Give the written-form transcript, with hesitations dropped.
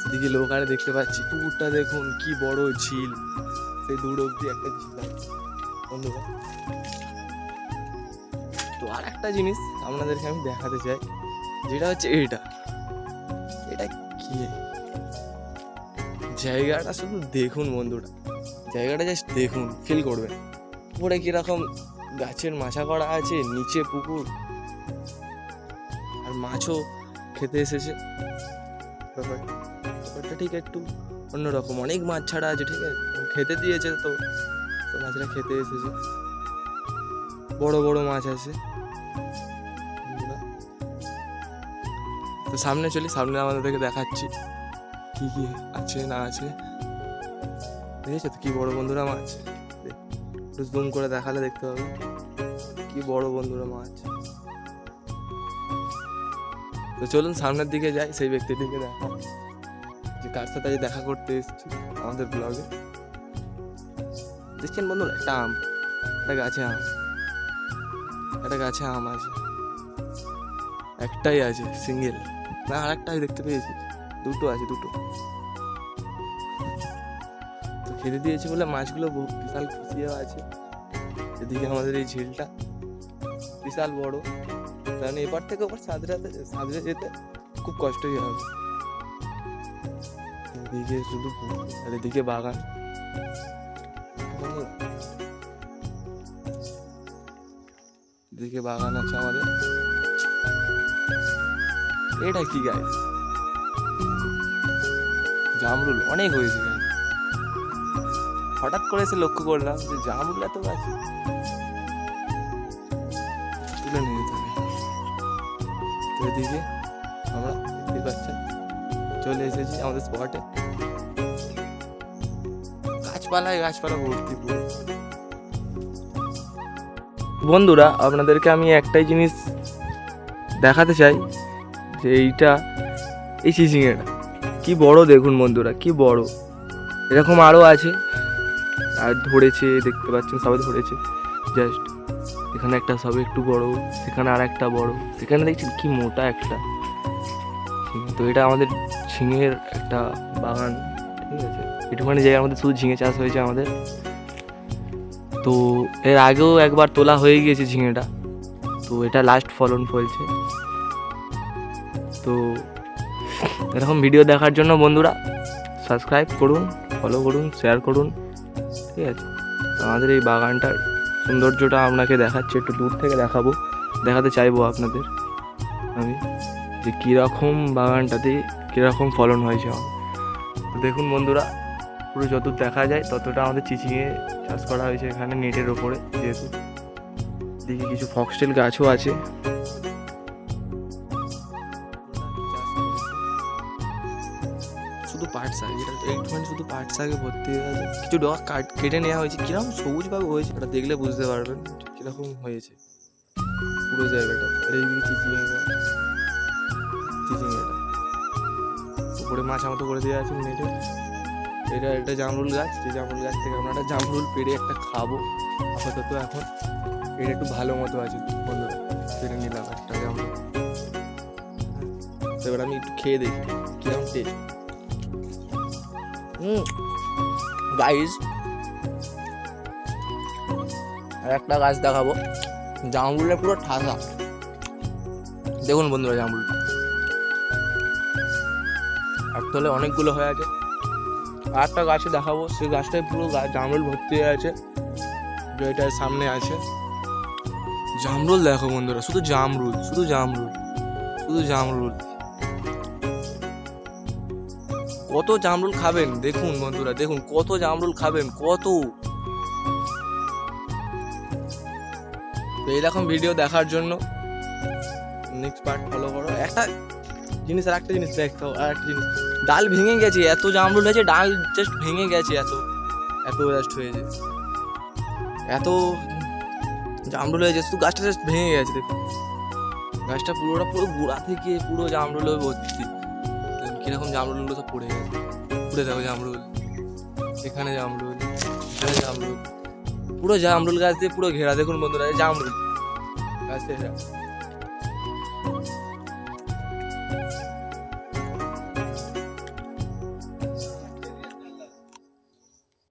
এদিকে লোক আরে দেখতে পাচ্ছি, পুকুরটা দেখুন কি বড় ঝিল, সেই দূর অব্দি একটা ঝিল আছে বন্ধুরা। তো আর একটা জিনিস আপনাদেরকে আমি দেখাতে চাই, যেটা হচ্ছে এটা কি জায়গাটা, শুধু দেখুন বন্ধুরা, জায়গাটা জাস্ট দেখুন, ফিল করবেন। উপরে কিরকম গাছের মাচা করা আছে, নিচে পুকুর, আর মাছও খেতে এসেছে। ব্যাপারটা ঠিক একটু অন্যরকম, অনেক মাছ ছাড়া আছে, ঠিক আছে, খেতে দিয়েছে তো মাছরা খেতে এসেছে, বড় বড় মাছ আছে। তো সামনে চলি, সামনে আমাদেরকে দেখাচ্ছি কি কি আছে না আছে। দেখেছো তো কি বড় বন্ধুরা মাছ, একটু জুম করে দেখালে দেখতে পাবে কি বড় বন্ধুরা মাছ। তো চলুন সামনের দিকে যাই, সেই ব্যক্তিটিকে দেখা, যে কার সাথে দেখা করতে এসেছি আমাদের ব্লগে। দেখছেন বন্ধুরা, একটা আম, একটা গাছে আম আছে, একটাই আছে সিঙ্গেল, না আর একটাই দেখতে পেয়েছি, দুটো আছে, দুটো। তো খেতে দিয়েছি বলে মাছগুলো বিশাল খুশিও আছে। এদিকে আমাদের এই ঝিলটা বিশাল বড়, কারণ এপার থেকে ওপার সাঁতরে যেতে খুব কষ্টই হবে। এদিকে শুধু আর এদিকে বাগান, এদিকে বাগান আছে আমাদের। এটা কি গাছ, জামরুল অনেক হয়েছে গাছ। হঠাৎ করে এসে লক্ষ্য করলাম যে জামরুল এত গাছ, তুলে নিয়ে যেতে হবে। তো এদিকে আমরা দেখতে পাচ্ছেন চলে এসেছি আমাদের স্পটে, গাছপালা ভর্তি পুরো। বন্ধুরা আপনাদেরকে আমি একটাই জিনিস দেখাতে চাই, যে এই চিচিঙ্গাটা কি বড় দেখুন বন্ধুরা, কি বড়। এরকম আরও আছে, আর ধরেছে দেখতে পাচ্ছেন, সবাই ধরেছে। জাস্ট এখানে একটা সবে একটু বড়, সেখানে আর একটা বড়, সেখানে দেখছেন কি মোটা একটা। তো এটা আমাদের ঝিঙের একটা বাগান, ঠিক আছে, একটুখানি জায়গার মধ্যে শুধু ঝিঙে চাষ হয়েছে আমাদের। তো এর আগেও একবার তোলা হয়ে গিয়েছে ঝিঙেটা, তো এটা লাস্ট ফলন ফলছে। তো এরকম ভিডিও দেখার জন্য বন্ধুরা সাবস্ক্রাইব করুন, ফলো করুন, শেয়ার করুন, ঠিক আছে। আমাদের এই বাগানটার সৌন্দর্যটা আপনাকে দেখাচ্ছি, একটু দূর থেকে দেখাতে চাইবো আপনাদের আমি, যে কীরকম বাগানটাতে কীরকম ফলন হয়েছে আমার। তো দেখুন বন্ধুরা, পুরো যত দেখা যায় ততটা আমাদের চিচিঙে চাষ করা হয়েছে এখানে নেটের ওপরে, যেহেতু দিকে কিছু ফক্সটেল গাছও আছে। শুধু পাট শাক, এটা একটুখানি শুধু পাট শাকে ভর্তি হয়ে আছে, কিছু ডগা কেটে নেওয়া হয়েছে, কিরকম সবুজভাবে হয়েছে ওটা দেখলে বুঝতে পারবেন কিরকম হয়েছে পুরো জায়গাটা। এইদিকে চিচিঙেটা উপরে মাছা মতো করে দেওয়া আছে নেটে। এটা একটা জামরুল গাছ, যে জামরুল গাছ থেকে আমরা একটা জামরুল পেড়ে একটা খাবো আপাতত। এখন এটা একটু ভালো মতো আছে বন্ধুরা, পেড়ে নিলাম একটা জামরুল। এবার আমি একটু খেয়ে দেখি কিরকম টেস্ট। গাইস, আর একটা গাছ দেখাবো, জামরুলের পুরো ঠাসা। দেখুন বন্ধুরা, জামরুলটা এক তলে অনেকগুলো হয়ে আছে। আর একটা গাছে দেখাবো, সেই গাছটায় পুরো জামরুল ভর্তি হয়ে আছে, যেটার সামনে আছে। জামরুল দেখো বন্ধুরা, শুধু জামরুল। কত জামরুল খাবেন দেখুন বন্ধুরা, দেখুন কত জামরুল খাবেন, কত। তো এইরকম ভিডিও দেখার জন্য নেক্সট পার্ট ফলো করো। একটা জিনিস দেখতে হবে, আর একটা জিনিস, ডাল ভেঙে গেছে, এত জামরুল হয়েছে, ডাল জাস্ট ভেঙে গেছে, এত জাস্ট হয়েছে, এত জামরুল হয়েছে, শুধু গাছটা জাস্ট ভেঙে গেছে। দেখুন গাছটা পুরো গোড়া থেকে পুরো জামরুল ভর্তি, কিরকম জামরুলগুলো সব পড়ে গেছে। দেখো জামরুল, এখানে জামরুল, পুরো জামরুল গাছ দিয়ে পুরো ঘেরা। দেখুন বন্ধুরা, জামরুল গাছ